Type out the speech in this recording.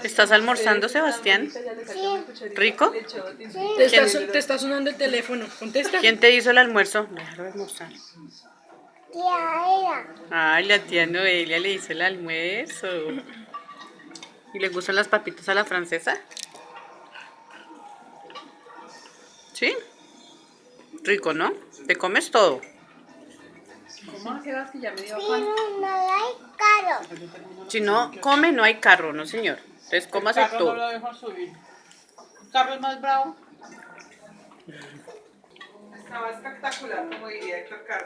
¿Estás almorzando, Sebastián? ¿Rico? Te está sonando el teléfono. Contesta. ¿Quién te hizo el almuerzo? Déjalo almorzar. Tía era. Ay, la tía Noelia le hizo el almuerzo. ¿Y le gustan las papitas a la francesa? ¿Sí? Rico, ¿no? Te comes todo. ¿Cómo Sebas que ya me dio afán? Pero no hay carro. Si no come, no hay carro, ¿no, señor? Entonces, cómase El carro no todo. lo dejo subir. El carro es más bravo. Estaba espectacular, como diría Héctor Carlos.